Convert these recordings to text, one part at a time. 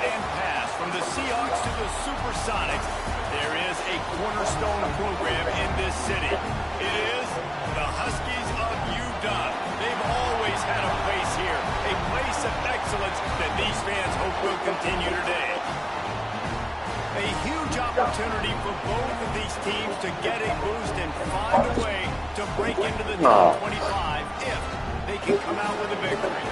and pass from the Seahawks to the Supersonics. There is a cornerstone program in this city. It is the Huskies of UW. They've always had a place here, a place of excellence that these fans hope will continue today. A huge opportunity for both of these teams to get a boost and find a way to break into the top 25 if they can come out with a victory.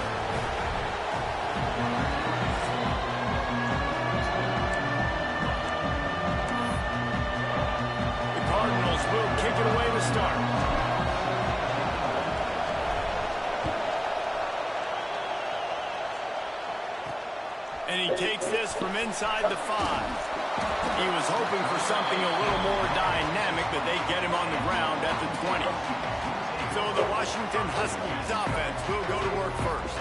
The Cardinals will kick it away to start. And he takes this from inside the 5. He was hoping for something a little more dynamic, but they get him on the ground at the 20. So the Washington Huskies offense will go to work first.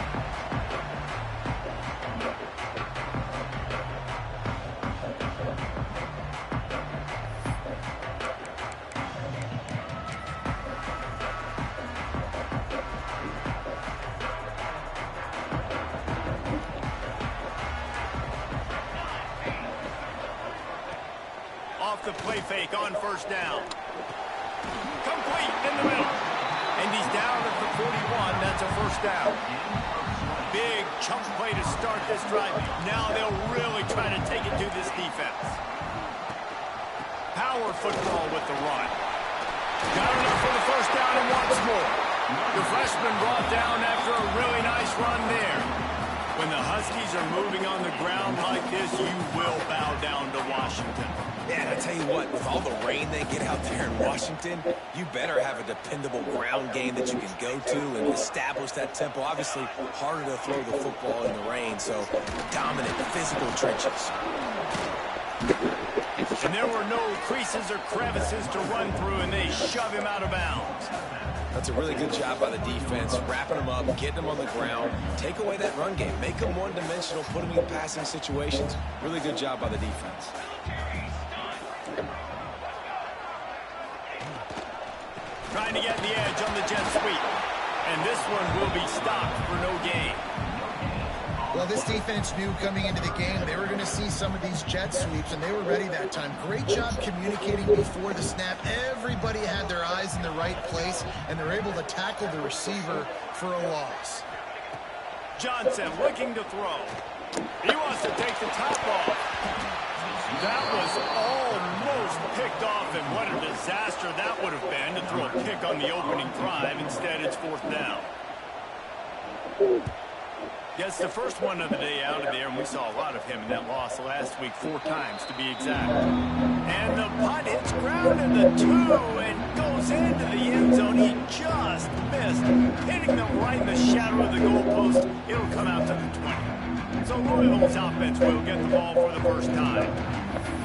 Off the play fake on first down. Complete in the middle. And he's down at the 41. That's a first down. Big chunk play to start this drive. Now they'll really try to take it to this defense. Power football with the run. Got enough for the first down and once more. The freshman brought down after a really nice run there. When the Huskies are moving on the ground like this, you will bow down to Washington. Yeah, and I tell you what, with all the rain they get out there in Washington, you better have a dependable ground game that you can go to and establish that tempo. Obviously, harder to throw the football in the rain, so dominant physical trenches. And there were no creases or crevices to run through, and they shove him out of bounds. That's a really good job by the defense, wrapping them up, getting them on the ground, take away that run game, make them one-dimensional, put them in passing situations. Really good job by the defense. Trying to get the edge on the jet sweep. And this one will be stopped for no gain. Well, this defense knew coming into the game they were going to see some of these jet sweeps, and they were ready that time. Great job communicating before the snap. Everybody had their eyes in the right place, and they're able to tackle the receiver for a loss. Johnson looking to throw. He wants to take the top off. That was almost picked off, and what a disaster that would have been to throw a pick on the opening drive. Instead, it's fourth down. Gets the first one of the day out of there, and we saw a lot of him in that loss last week, 4 times to be exact. And the punt hits ground in the 2 and goes into the end zone. He just missed, hitting them right in the shadow of the goalpost. It'll come out to the 20. So Louisville's offense will get the ball for the first time.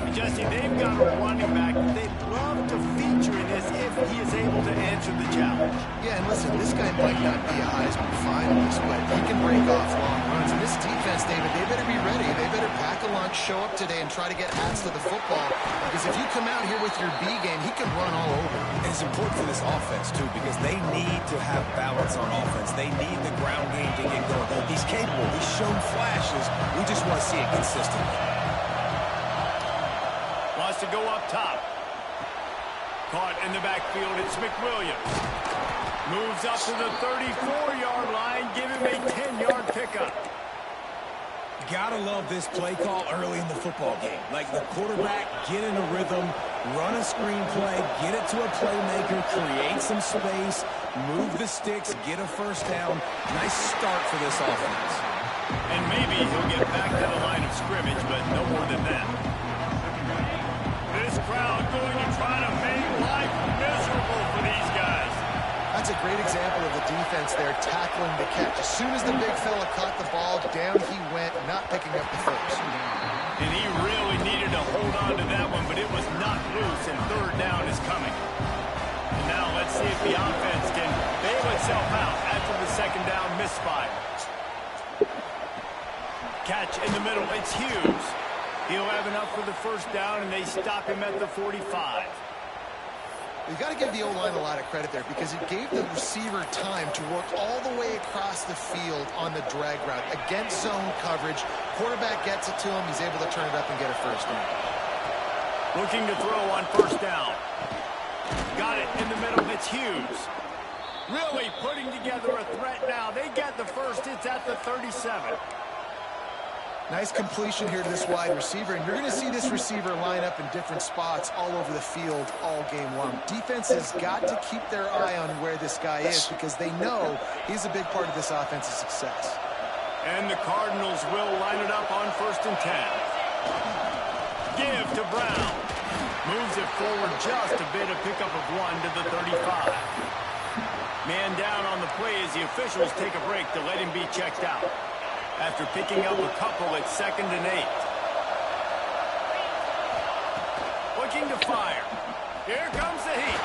And Jesse, they've got a running back that they'd love to feature in this if he is able to answer the challenge. Yeah, and listen, this guy might not be a Heisman finalist, but he can break off long runs. And this defense, David, they better be ready. They better pack a lunch, show up today, and try to get hats to the football. Because if you come out here with your B game, he can run all over. And it's important for this offense, too, because they need to have balance on offense. They need the ground game to get going. He's capable. He's shown flashes. We just want to see it consistently. Wants to go up top. Caught in the backfield, it's McWilliams. Moves up to the 34-yard line, give him a 10-yard pickup. Gotta love this play call early in the football game. Like the quarterback, get in a rhythm, run a screen play, get it to a playmaker, create some space, move the sticks, get a first down. Nice start for this offense. And maybe he'll get back to the line of scrimmage, but no more than that. This crowd going to try to make life miserable for these guys. That's a great example of the defense there tackling the catch. As soon as the big fella caught the ball, down he went, not picking up the first. And he really needed to hold on to that one, but it was not loose, and third down is coming. And now let's see if the offense can bail itself out after the second down misfire. Catch in the middle, it's Hughes. He'll have enough for the first down, and they stop him at the 45. You've got to give the O-line a lot of credit there because it gave the receiver time to work all the way across the field on the drag route against zone coverage. quarterback gets it to him, he's able to turn it up and get a first down. Looking to throw on first down. Got it in the middle. It's Hughes. Really putting together a threat now. They get the first. It's at the 37. Nice completion here to this wide receiver, and you're going to see this receiver line up in different spots all over the field all game long. Defense has got to keep their eye on where this guy is because they know he's a big part of this offense's success. And the Cardinals will line it up on 1st and 10. Give to Brown. Moves it forward just a bit, a pickup of 1 to the 35. Man down on the play as the officials take a break to let him be checked out. After picking up a couple at 2nd and 8. Looking to fire. Here comes the heat.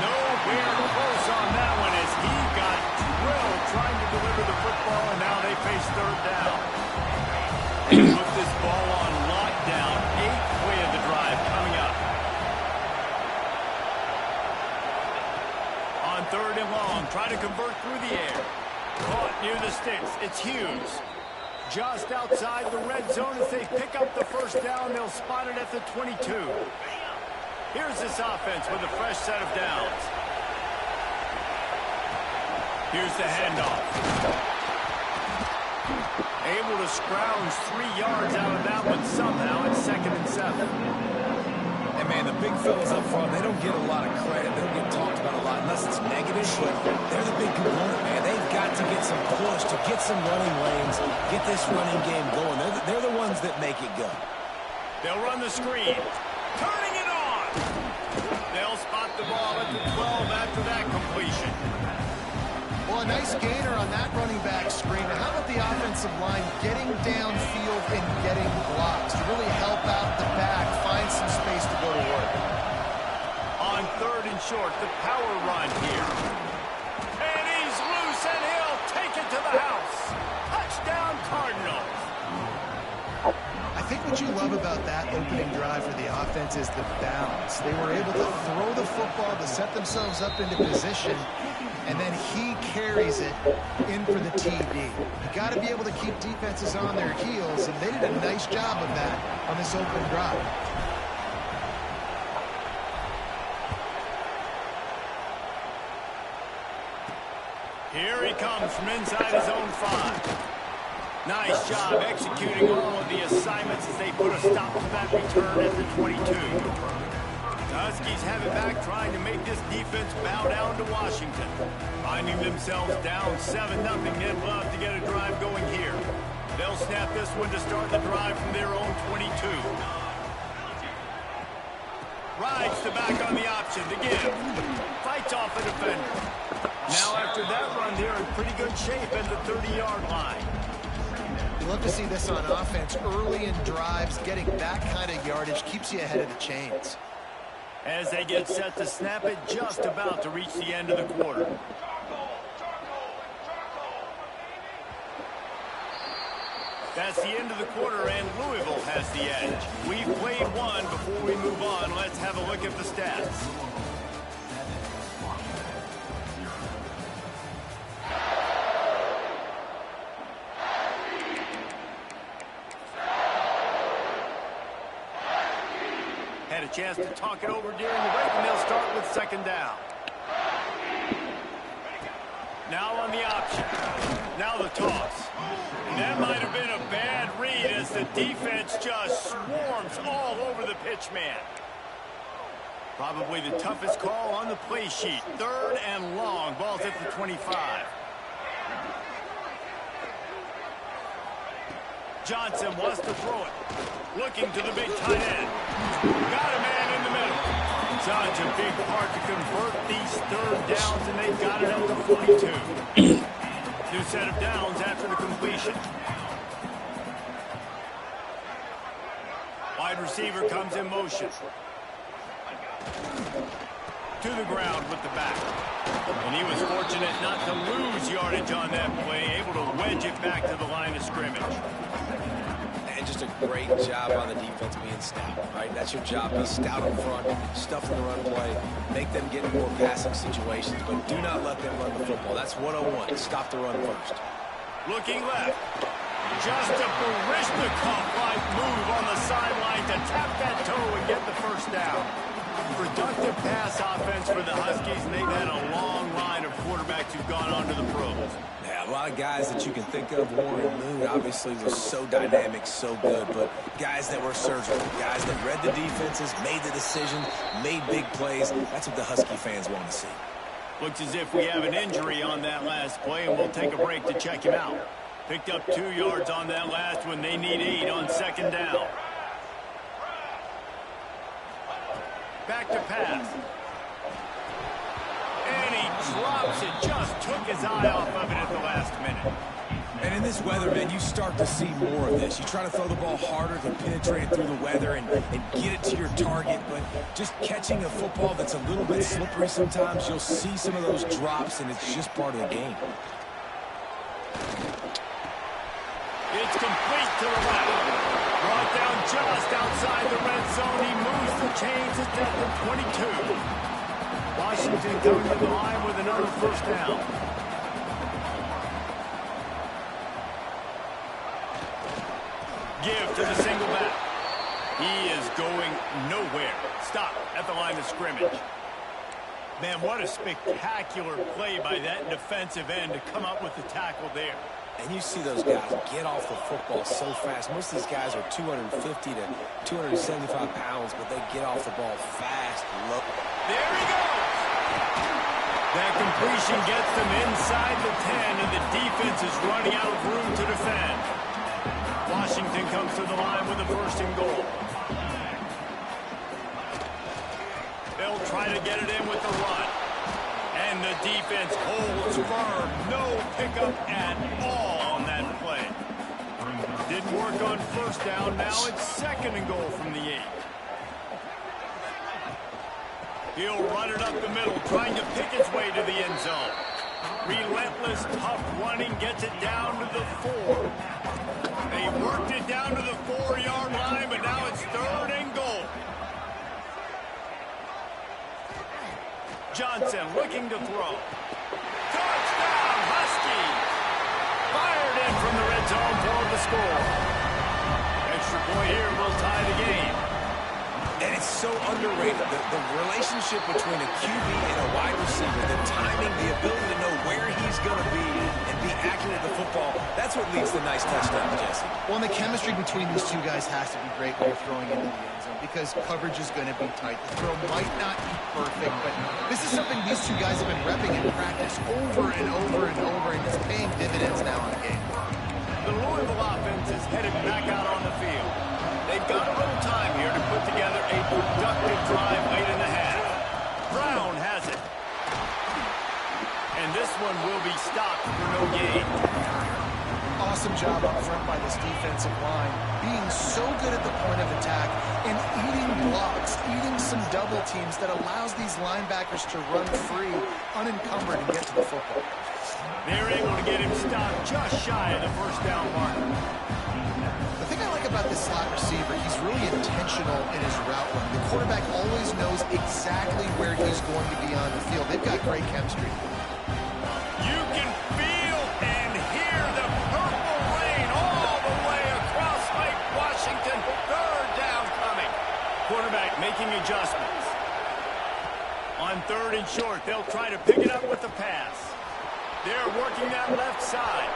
Nowhere close on that one as he got drilled trying to deliver the football, and now they face 3rd down. And put this ball on lockdown. 8th play of the drive coming up. On 3rd and long, try to convert through the air. Caught near the sticks. It's Hughes. Just outside the red zone as they pick up the first down. They'll spot it at the 22. Here's this offense with a fresh set of downs. Here's the handoff. Able to scrounge 3 yards out of that one somehow at 2nd and 7. And, man, the big fellas up front, they don't get a lot of credit. They don't get talked about a lot unless it's negative, but they're the big component, man. They've got to get some push, to get some running lanes, get this running game going. They're the ones that make it go. They'll run the screen. Turning it on. They'll spot the ball at the 12 after that completion. Well, a nice gainer on that running back screen. How about the offensive line getting downfield and getting blocks to really help out the back, find some space to go to work? On 3rd and short, the power run here. And he's loose, and he'll take it to the house. Touchdown, Cardinals. I think what you love about that opening drive for the offense is the balance. They were able to throw the football to set themselves up into position, and then he carries it in for the TD. You got to be able to keep defenses on their heels, and they did a nice job of that on this opening drive. Here he comes from inside his own 5. Nice job executing all of the assignments as they put a stop to that return at the 22. The Huskies have it back, trying to make this defense bow down to Washington. Finding themselves down 7-0, they'd love to get a drive going here. They'll snap this one to start the drive from their own 22. Rides the back on the option to give. Fights off a defender. Now after that run, they're in pretty good shape at the 30-yard line. You love to see this on offense early in drives. Getting that kind of yardage keeps you ahead of the chains. As they get set to snap it, just about to reach the end of the quarter. That's the end of the quarter, and Louisville has the edge. We've played one. Before we move on, let's have a look at the stats. Had a chance to talk it over during the break, and they'll start with 2nd down. Now on the option. Now the toss. That might have been a bad read as the defense just swarms all over the pitch man. Probably the toughest call on the play sheet. 3rd and long. Ball's at the 25. Johnson wants to throw it. Looking to the big tight end. Got a man in the middle. Such a big part to convert these 3rd downs, and they've got it at the 42. New set of downs after the completion. Wide receiver comes in motion. To the ground with the back. And he was fortunate not to lose yardage on that play, able to wedge it back to the line of scrimmage. And just a great job on the defense being stout, right? That's your job. Be stout up front, stuff in the run play, make them get in more passing situations, but do not let them run the football. That's 101. Stop the run first. Looking left. Just a Barishnikov-like move on the sideline to tap that toe and get the first down. Productive pass offense for the Huskies, and they've had a long line of quarterbacks who've gone on to the pros. Yeah, a lot of guys that you can think of. Warren Moon obviously was so dynamic, so good, but guys that were surgical, guys that read the defenses, made the decisions, made big plays. That's what the Husky fans want to see. Looks as if we have an injury on that last play, and we'll take a break to check him out. Picked up 2 yards on that last one. They need 8 on second down. Back to pass. And he drops it. Just took his eye off of it at the last minute. And in this weather, man, you start to see more of this. You try to throw the ball harder to penetrate through the weather and get it to your target, but just catching a football that's a little bit slippery sometimes, you'll see some of those drops, and it's just part of the game. It's complete to the left. Brought down just outside the red zone. He moves the chains at the 22. Washington coming to the line with another first down. Give to the single back. He is going nowhere. Stop at the line of scrimmage. Man, what a spectacular play by that defensive end to come up with the tackle there. And you see those guys get off the football so fast. Most of these guys are 250 to 275 pounds, but they get off the ball fast. Low. There he goes. That completion gets them inside the 10, and the defense is running out of room to defend. Washington comes to the line with a first and goal. They'll try to get it in with the run. And the defense holds firm. No pickup at all on that play. Didn't work on first down. Now it's second and goal from the 8. He'll run it up the middle, trying to pick his way to the end zone. Relentless, tough running, gets it down to the 4. They worked it down to the 4-yard line, but now it's third and goal. Johnson looking to throw. Touchdown, Huskies! Fired in from the red zone for the score. Extra point here will tie the game. And it's so underrated. The relationship between a QB and a wide receiver, the timing, the ability to know where he's going to be and be accurate with the football, that's what leads to nice touchdowns, Jesse. Well, and the chemistry between these two guys has to be great when you're throwing into the end zone because coverage is going to be tight. The throw might not be perfect, but this is something these two guys have been repping in practice over and over and over, and it's paying dividends now in the game. The Louisville offense is headed back out on the field. They've got a little time here to put together a productive drive late in the half. Brown has it. And this one will be stopped for no gain. Awesome job up front by this defensive line, being so good at the point of attack and eating blocks, eating some double teams that allows these linebackers to run free, unencumbered, and get to the football. They're able to get him stopped just shy of the first down mark. The thing I like about this slot receiver, he's really intentional in his route run. The quarterback always knows exactly where he's going to be on the field. They've got great chemistry. You can feel and hear the purple rain all the way across Lake Washington. Third down coming. Quarterback making adjustments. On third and short, they'll try to pick it up with the pass. They're working that left side.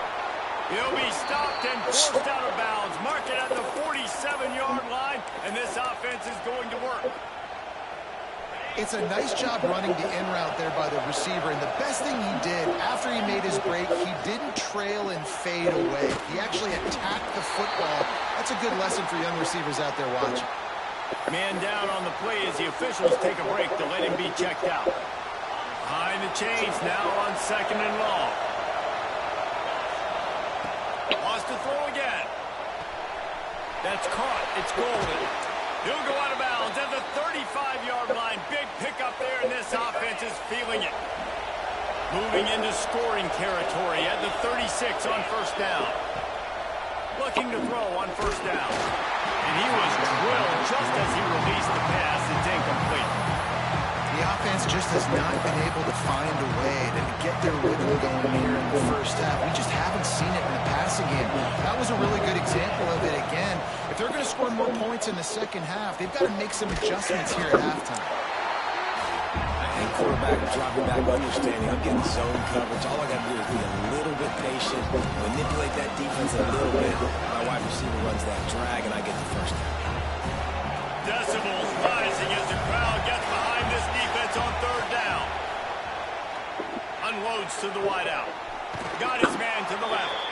He'll be stopped and forced out of bounds. Mark it at the 47-yard line, and this offense is going to work. It's a nice job running the in route there by the receiver, and the best thing he did after he made his break, he didn't trail and fade away. He actually attacked the football. That's a good lesson for young receivers out there watching. Man down on the play as the officials take a break to let him be checked out. Behind the chains now on second and long. Wants to throw again. That's caught. It's golden. He'll go out of bounds at the 35-yard line. Big pickup there, and this offense is feeling it. Moving into scoring territory at the 36 on first down. Looking to throw on first down. And he was drilled just as he released the pass. It's incomplete. The offense just has not been able to find a way to get their rhythm going here in the first half. We just haven't seen it in the passing game. That that was a really good example of it again. If they're going to score more points in the second half, they've got to make some adjustments here at halftime. And quarterback dropping back, understanding I'm getting zone coverage. All I got to do is be a little bit patient, manipulate that defense a little bit. My wide receiver runs that drag, and I get the first down. Decibels rising as the crowd gets behind this defense on third down. Unloads to the wideout. Got his man to the left.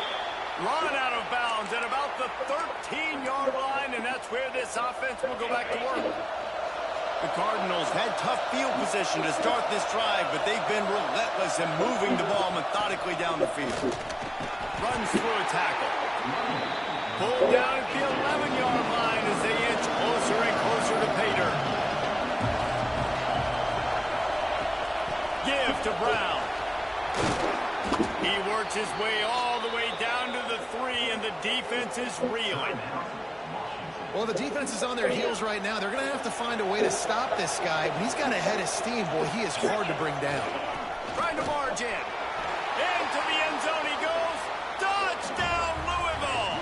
Run out of bounds at about the 13-yard line, and that's where this offense will go back to work. The Cardinals had tough field position to start this drive, but they've been relentless in moving the ball methodically down the field. Runs through a tackle. Pulled down at the 11-yard line as they inch closer and closer to pay dirt. Give to Brown. He works his way all the way down to the 3, and the defense is reeling. Well, the defense is on their heels right now. They're going to have to find a way to stop this guy. When he's got a head of steam, boy, he is hard to bring down. Trying to barge in. Into the end zone he goes. Touchdown, Louisville!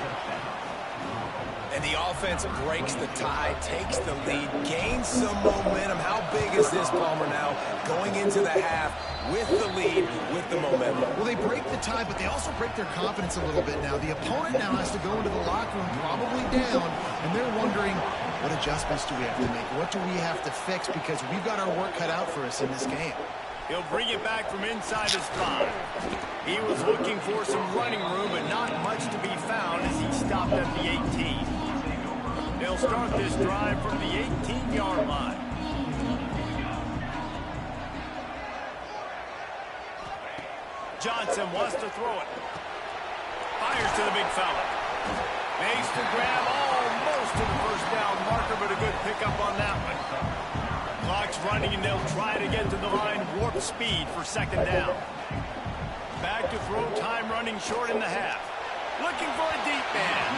And the offense breaks the tie, takes the lead, gains some momentum. How big is this, Palmer, now? Going into the half with the lead, with the momentum. Well, they break the tie, but they also break their confidence a little bit now. The opponent now has to go into the locker room probably down, and they're wondering, what adjustments do we have to make? What do we have to fix? Because we've got our work cut out for us in this game. He'll bring it back from inside his 5. He was looking for some running room, but not much to be found as he stopped at the 18. They'll start this drive from the 18-yard line. Johnson wants to throw it. Fires to the big fella. Makes the grab almost to the first down marker, but a good pickup on that one. Clock's running, and they'll try to get to the line warp speed for second down. Back to throw, time running short in the half. Looking for a deep man.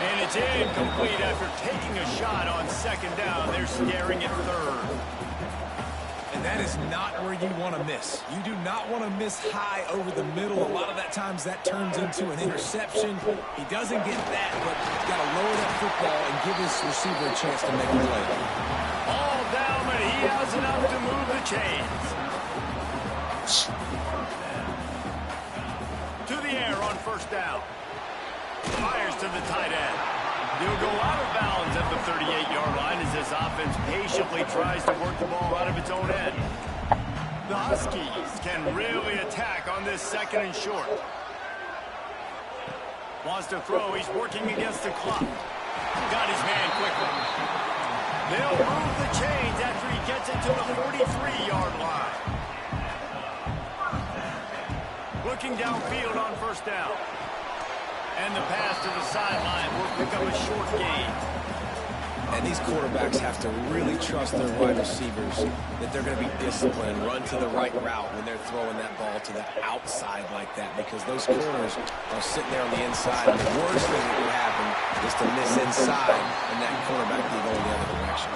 And it's incomplete after taking a shot on second down. They're staring at third. And that is not where you want to miss. You do not want to miss high over the middle. A lot of that times that turns into an interception. He doesn't get that, but he's got to lower that football and give his receiver a chance to make a play. All down, but he has enough to move the chains. To the air on first down. Fires to the tight end. He'll go out of bounds at the 38-yard line as this offense patiently tries to work the ball out of its own end. The Huskies can really attack on this second and short. Wants to throw. He's working against the clock. Got his man quickly. They'll move the chains after he gets it to the 43-yard line. Looking downfield on first down. And the pass to the sideline will pick up a short gain. And these quarterbacks have to really trust their wide receivers that they're going to be disciplined and run to the right route when they're throwing that ball to the outside like that, because those corners are sitting there on the inside, and the worst thing that could happen is to miss inside and that cornerback be going the other direction.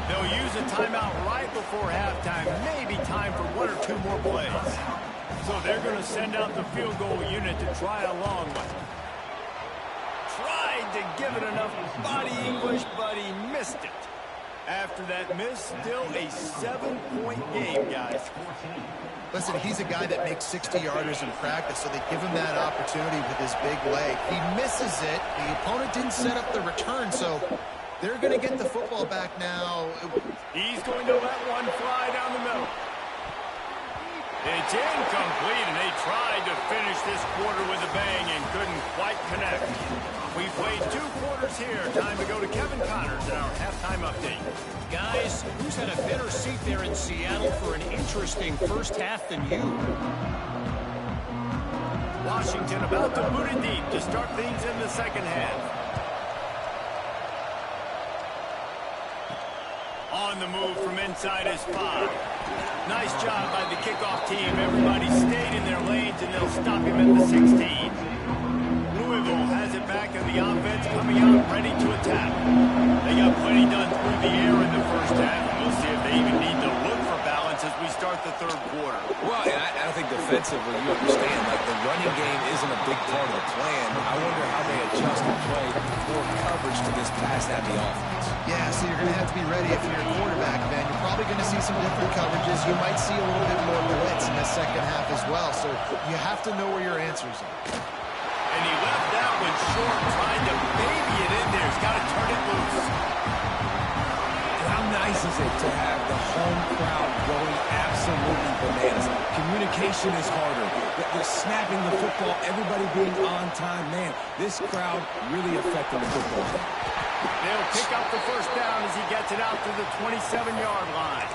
They'll use a timeout right before halftime, maybe time for 1 or 2 more plays. So they're going to send out the field goal unit to try a long one. Tried to give it enough body English, but he missed it. After that miss, still a 7-point game, guys. Listen, he's a guy that makes 60-yarders in practice, so they give him that opportunity with his big leg. He misses it. The opponent didn't set up the return, so they're going to get the football back now. He's going to let one fly down the middle. It's incomplete, and they tried to finish this quarter with a bang and couldn't quite connect. We played 2 quarters here. Time to go to Kevin Connors in our halftime update. Guys, who's had a better seat there in Seattle for an interesting first half than you? Washington about to boot it deep to start things in the second half. On the move from inside his 5. Nice job by the kickoff team. Everybody stayed in their lanes, and they'll stop him at the 16. Louisville has it back, and the offense coming out ready to attack. They got plenty done through the air in the first half, and we'll see if they even need to look for balance as we we start the third quarter. Well, and I think defensively, you understand, like the running game isn't a big part of the plan. I wonder how they adjust and play more coverage to this pass-happy offense. Yeah, so you're going to have to be ready if you're a quarterback, man. You're probably going to see some different coverages. You might see a little bit more blitz in the second half as well. So you have to know where your answers are. And he left that one short, trying to baby it in there. He's got to turn it loose. And how nice is it to have the home crowd going absolutely bananas? Communication is harder. They're snapping the football, everybody being on time. Man, this crowd really affecting the football. They'll pick up the first down as he gets it out to the 27-yard line.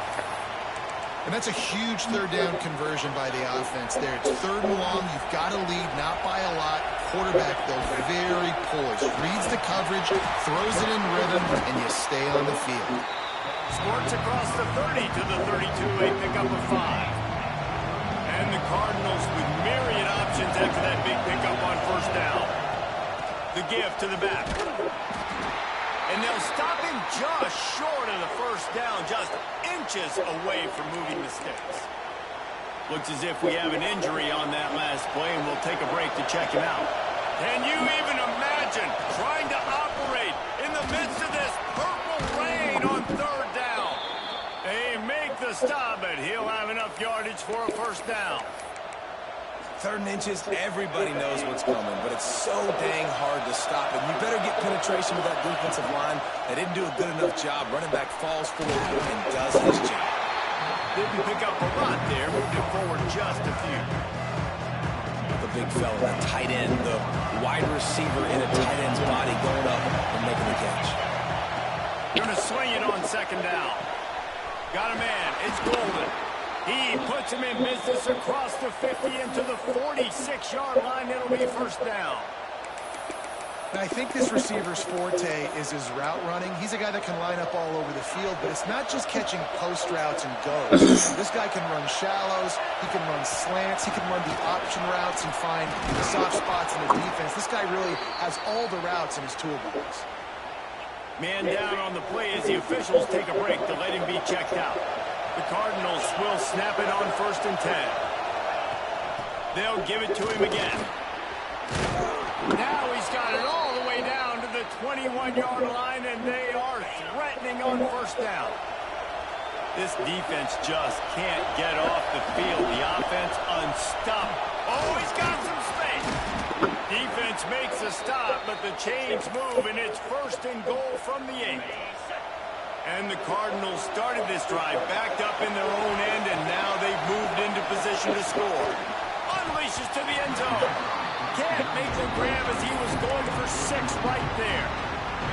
And that's a huge third down conversion by the offense there. It's third and long. You've got to lead, not by a lot. Quarterback, though, very poised. Reads the coverage, throws it in rhythm, and you stay on the field. Squirts across the 30 to the 32. A pickup of 5. And the Cardinals with myriad options after that big pickup on first down. The give to the back. And they'll stop him just short of the first down, just inches away from moving the sticks. Looks as if we have an injury on that last play, and we'll take a break to check him out. Can you even imagine trying to operate in the midst of this purple rain on third down? They make the stop, but he'll have enough yardage for a first down. Third and inches, everybody knows what's coming, but it's so dang hard to stop it. You better get penetration with that defensive line. They didn't do a good enough job. Running back falls forward and does his job. Didn't pick up a lot there, moved it forward just a few. The big fella, the tight end, the wide receiver in a tight end's body going up and making the catch. Going to swing it on second down. Got a man. It's Golden. He puts him in business across the 50 into the 46-yard line. It'll be first down. Now, I think this receiver's forte is his route running. He's a guy that can line up all over the field, but it's not just catching post routes and goes. This guy can run shallows, he can run slants, he can run the option routes and find the soft spots in the defense. This guy really has all the routes in his toolbox. Man down on the play as the officials take a break to let him be checked out. The Cardinals will snap it on 1st and 10. They'll give it to him again. Now he's got it all the way down to the 21-yard line, and they are threatening on first down. This defense just can't get off the field. The offense unstoppable. Oh, he's got some space. Defense makes a stop, but the chains move, and it's 1st and goal from the 8. And the Cardinals started this drive backed up in their own end, and now they've moved into position to score. Unleashes to the end zone. Can't make the grab as he was going for 6 right there.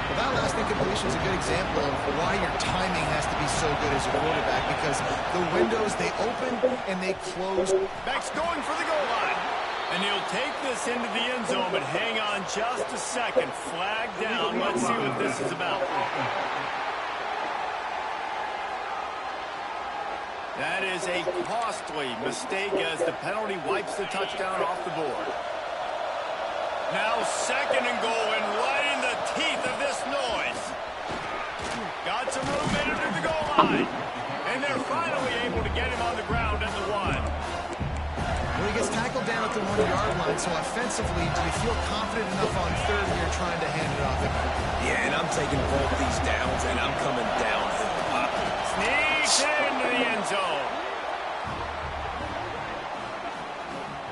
Well, that last incompletion is a good example of why your timing has to be so good as a quarterback, because the windows, they open and they close. Back's going for the goal line. And he'll take this into the end zone, but hang on just a second. Flag down. Let's see what this is about. That is a costly mistake as the penalty wipes the touchdown off the board. Now 2nd and goal, and right in the teeth of this noise. Got some room in it to the goal line. And they're finally able to get him on the ground at the 1. Well, he gets tackled down at the 1-yard line, so offensively, do you feel confident enough on third here trying to hand it off again? Yeah, and I'm taking both these downs, and I'm coming downhill. Sneaks into the end zone.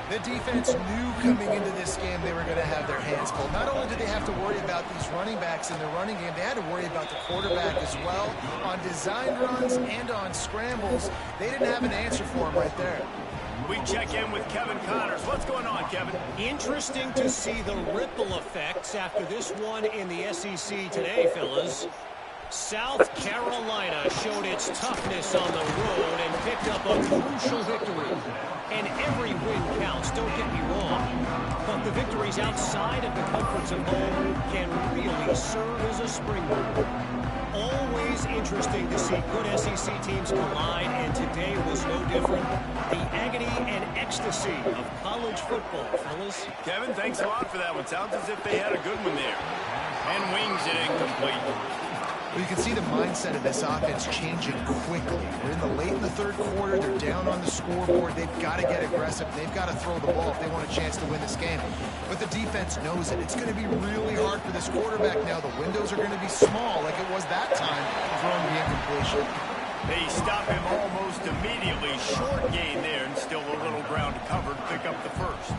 The defense knew coming into this game they were going to have their hands full. Not only did they have to worry about these running backs in the running game, they had to worry about the quarterback as well. On design runs and on scrambles, they didn't have an answer for him right there. We check in with Kevin Connors. What's going on, Kevin? Interesting to see the ripple effects after this one in the SEC today, fellas. South Carolina showed its toughness on the road and picked up a crucial victory. And every win counts, don't get me wrong. But the victories outside of the comforts of home can really serve as a springboard. Always interesting to see good SEC teams collide, and today was no different. The agony and ecstasy of college football, fellas. Kevin, thanks a lot for that one. Sounds as if they had a good one there. And wings it incomplete. Well, you can see the mindset of this offense changing quickly. They're late in the third quarter. They're down on the scoreboard. They've got to get aggressive. They've got to throw the ball if they want a chance to win this game. But the defense knows it. It's going to be really hard for this quarterback now. The windows are going to be small like it was that time throwing the incompletion. They stop him almost immediately. Short gain there and still a little ground covered. Pick up the first.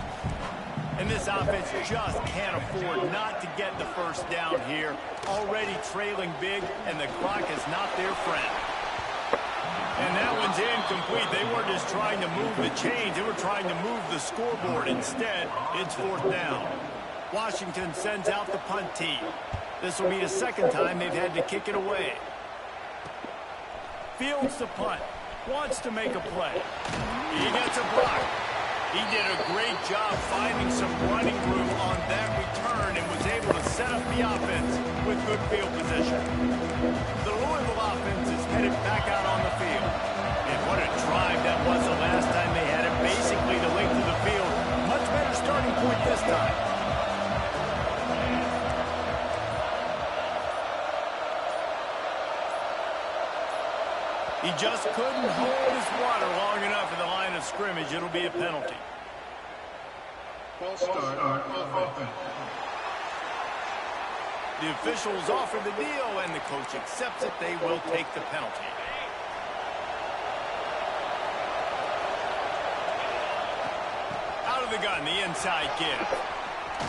And this offense just can't afford not to get the first down here. Already trailing big, and the clock is not their friend. And that one's incomplete. They weren't just trying to move the chains. They were trying to move the scoreboard. Instead, it's fourth down. Washington sends out the punt team. This will be the second time they've had to kick it away. Fields the punt. Wants to make a play. He gets a block. He did a great job finding some running room on that return and was able to set up the offense with good field position. The Louisville offense is headed back out on the field. And what a drive that was the last time they had it, basically the length of the field. Much better starting point this time. He just couldn't hold his water long enough at the line of scrimmage. It'll be a penalty. False start on offense. The officials offer the deal, and the coach accepts it. They will take the penalty. Out of the gun, the inside give.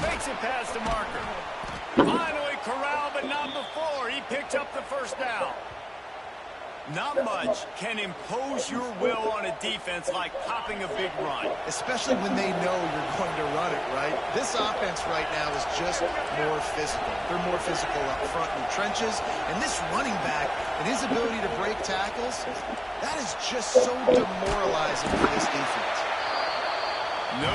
Makes it past the marker. Finally corralled, but not before. He picked up the first down. Not much can impose your will on a defense like popping a big run. Especially when they know you're going to run it, right? This offense right now is just more physical. They're more physical up front in the trenches. And this running back and his ability to break tackles, that is just so demoralizing for this defense. No,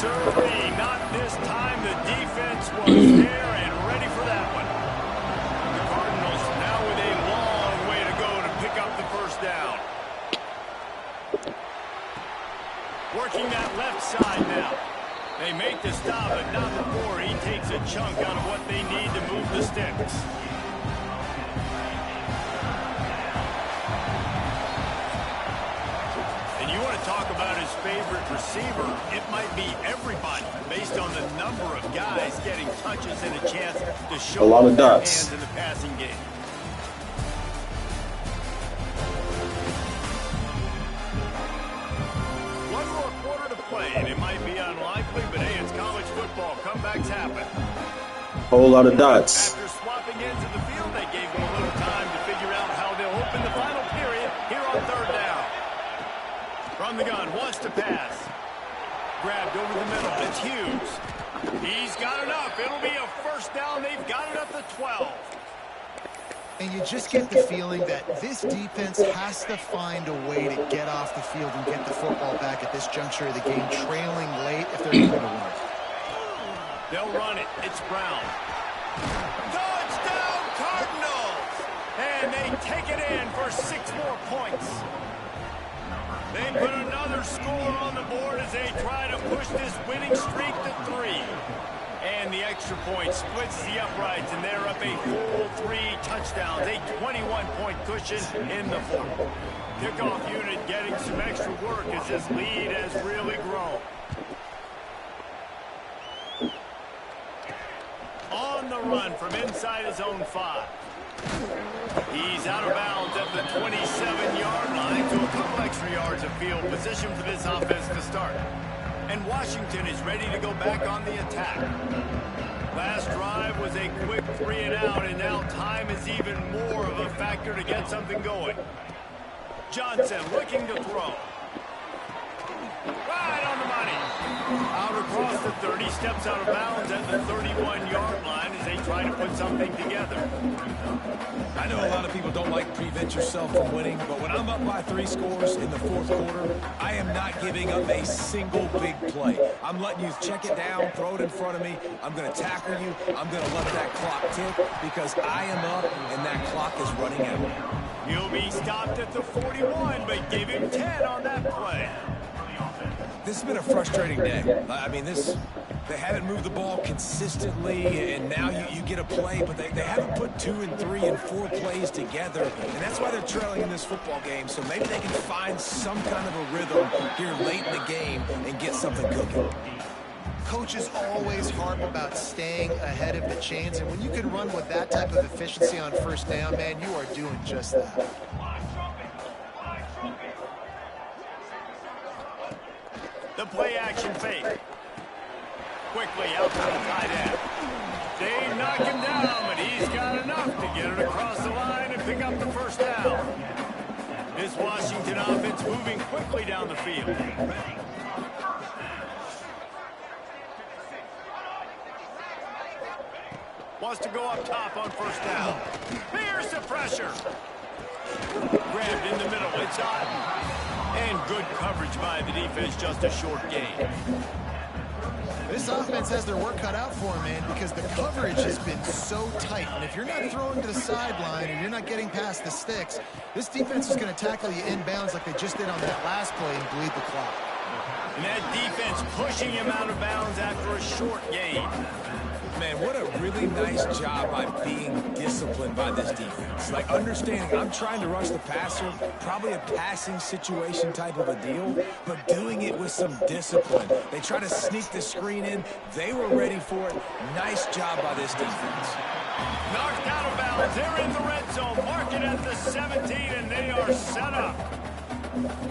sirree. Not this time. The defense was there and ready for that one. The Cardinals now with a long way to go to pick up the first down. Working that left side now. They make the stop, but not before he takes a chunk out of what they need to move the sticks. And you want to talk about his favorite receiver, it might be everybody based on the number of guys getting touches and a chance to show a lot of their dots hands in the passing game. One more quarter to play, and it might be unlikely, but hey, it's college football. Comebacks happen. whole lot of dots. After swapping into the field, they gave them a little time to figure out how they'll open the final period here on third down. From the gun, wants to pass. Grabbed over the middle. It's Hughes. He's got enough. It'll be a first down. They've got it up to 12. And you just get the feeling that this defense has to find a way to get off the field and get the football back at this juncture of the game, trailing late if they're going to win. They'll run it. It's Brown. Touchdown, Cardinals! And they take it in for 6 more points. They put another score on the board as they try to push this winning streak to 3. And the extra point splits the uprights, and they're up a full 3 touchdowns, a 21-point cushion in the fourth. Kickoff unit getting some extra work as this lead has really grown. On the run from inside his own 5. He's out of bounds at the 27-yard line to a couple extra yards of field position for this offense to start. And Washington is ready to go back on the attack. Last drive was a quick 3 and out, and now time is even more of a factor to get something going. Johnson looking to throw. Right on the money. Out across the 30, steps out of bounds at the 31-yard line as they try to put something together. I know a lot of people don't like to prevent yourself from winning, but when I'm up by 3 scores in the fourth quarter, I am not giving up a single big play. I'm letting you check it down, throw it in front of me. I'm going to tackle you. I'm going to let that clock tick because I am up and that clock is running out. He'll be stopped at the 41, but give him 10 on that play. This has been a frustrating day. I mean, this They haven't moved the ball consistently, and now you get a play, but they haven't put 2 and 3 and 4 plays together, and that's why they're trailing in this football game. So maybe they can find some kind of a rhythm here late in the game and get something cooking. Coaches always harp about staying ahead of the chains, and when you can run with that type of efficiency on first down, man, you are doing just that. The play action fake. Quickly out to the tight end. They knock him down, but he's got enough to get it across the line and pick up the first down. This Washington offense moving quickly down the field. Wants to go up top on first down. Here's the pressure. Grabbed in the middle. It's on. And good coverage by the defense, just a short gain. This offense has their work cut out for them, man, because the coverage has been so tight. And if you're not throwing to the sideline and you're not getting past the sticks, this defense is going to tackle you inbounds like they just did on that last play and bleed the clock. And that defense pushing him out of bounds after a short gain. Man, what a really nice job by being disciplined by this defense. Like, understanding I'm trying to rush the passer, probably a passing situation type of a deal, but doing it with some discipline. They try to sneak the screen in. They were ready for it. Nice job by this defense. Knocked out of bounds. They're in the red zone. Mark it at the 17, and they are set up.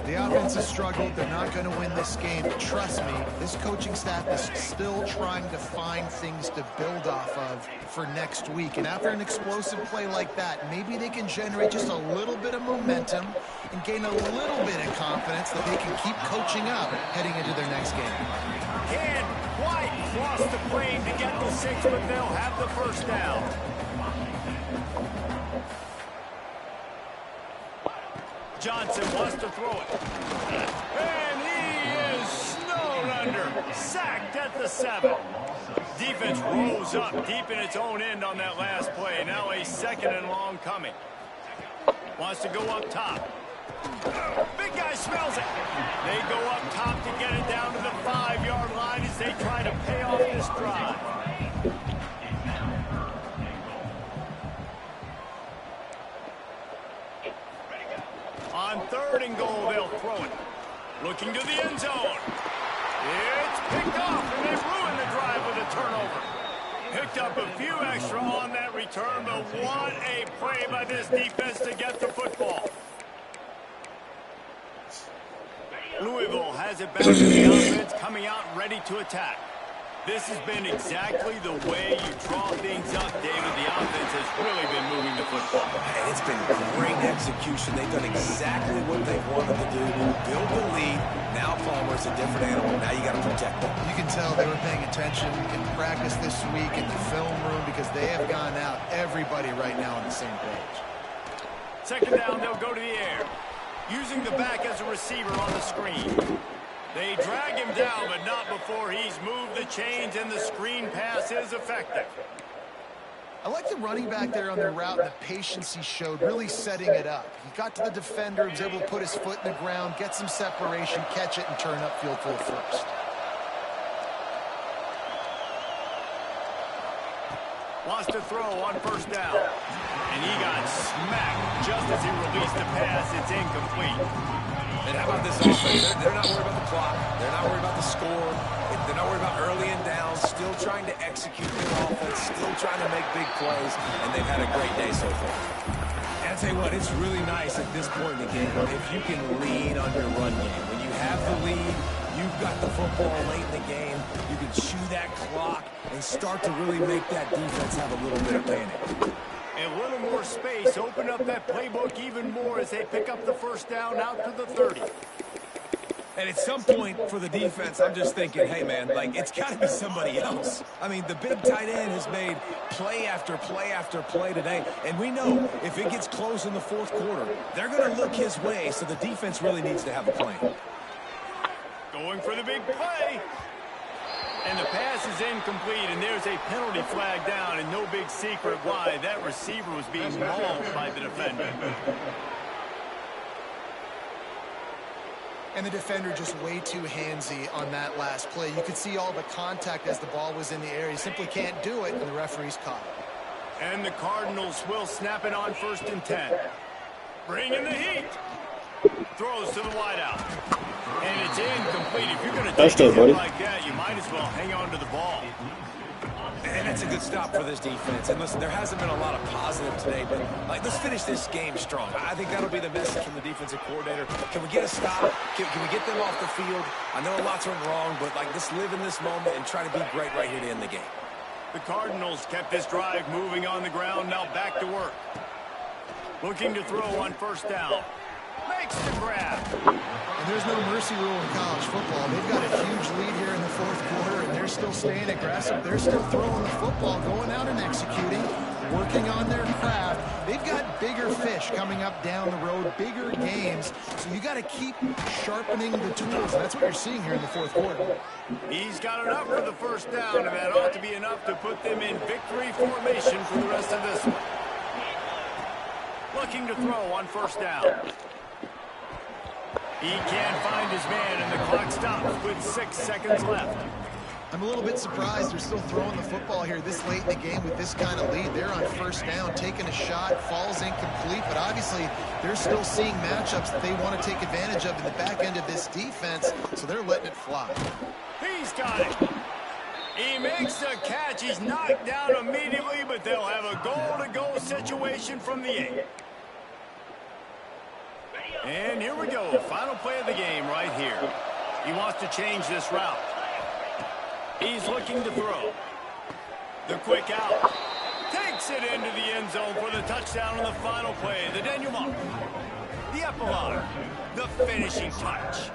The offense has struggled. They're not going to win this game. But trust me, this coaching staff is still trying to find things to build off of for next week. And after an explosive play like that, maybe they can generate just a little bit of momentum and gain a little bit of confidence that they can keep coaching up heading into their next game. Can't quite cross the plane to get the 6, but they'll have the first down. Johnson wants to throw it. And he is snowed under. Sacked at the 7. Defense rose up deep in its own end on that last play. Now a 2nd and long coming. Wants to go up top. Big guy smells it. They go up top to get it down to the 5-yard line as they try to pay off this drive. On 3rd and goal, they'll throw it. Looking to the end zone. It's picked off, and they ruin the drive with a turnover. Picked up a few extra on that return, but what a play by this defense to get the football. Louisville has it back to the offense, coming out ready to attack. This has been exactly the way you draw things up, David. The offense has really been moving the football. And it's been great execution. They've done exactly what they wanted to do. Build the lead. Now Palmer's a different animal. Now you got to protect them. You can tell they were paying attention in practice this week in the film room because they have gone out, everybody right now on the same page. 2nd down, they'll go to the air. Using the back as a receiver on the screen. They drag him down, but not before he's moved the chains, and the screen pass is effective. I like the running back there on their route and the patience he showed, really setting it up. He got to the defender, was able to put his foot in the ground, get some separation, catch it, and turn upfield for the first. Wants to throw on 1st down. And he got smacked just as he released the pass. It's incomplete. And how about this offense? They're not worried about the clock. They're not worried about the score. They're not worried about early and downs. Still trying to execute their offense. Still trying to make big plays. And they've had a great day so far. And I'll tell you what, it's really nice at this point in the game if you can lead on your run game. When you have the lead, you've got the football late in the game. You can chew that clock and start to really make that defense have a little bit of panic. A little more space, open up that playbook even more as they pick up the 1st down out to the 30. And at some point for the defense, I'm just thinking, hey, man, like, it's got to be somebody else. I mean, the big tight end has made play after play after play today. And we know if it gets close in the 4th quarter, they're going to look his way, so the defense really needs to have a plan. Going for the big play. And the pass is incomplete, and there's a penalty flag down, and no big secret why. That receiver was being mauled by the defender. And the defender just way too handsy on that last play. You could see all the contact as the ball was in the air. He simply can't do it, and the referee's caught it. And the Cardinals will snap it on 1st and 10. Bring in the heat. Throws to the wideout. And it's incomplete. If you're going to take a hit like that, you might as well hang on to the ball. And that's a good stop for this defense. And listen, there hasn't been a lot of positive today, but let's finish this game strong. I think that'll be the message from the defensive coordinator. Can we get a stop? Can we get them off the field? I know a lot's went wrong, but let's live in this moment and try to be great right here to end the game. The Cardinals kept this drive moving on the ground. Now back to work. Looking to throw on 1st down. Makes the grab. And there's no mercy rule in college football. They've got a huge lead here in the 4th quarter, and they're still staying aggressive. They're still throwing the football, going out and executing, working on their craft. They've got bigger fish coming up down the road, bigger games. So you got to keep sharpening the tools. That's what you're seeing here in the 4th quarter. He's got enough for the 1st down, and that ought to be enough to put them in victory formation for the rest of this one. Looking to throw on 1st down. He can't find his man, and the clock stops with 6 seconds left. I'm a little bit surprised they're still throwing the football here this late in the game with this kind of lead. They're on 1st down, taking a shot, falls incomplete, but obviously they're still seeing matchups that they want to take advantage of in the back end of this defense, so they're letting it fly. He's got it. He makes the catch. He's knocked down immediately, but they'll have a goal-to-go situation from the 8. And here we go. Final play of the game right here. He wants to change this route. He's looking to throw. The quick out. Takes it into the end zone for the touchdown on the final play. The denouement. The epilogue. The finishing touch.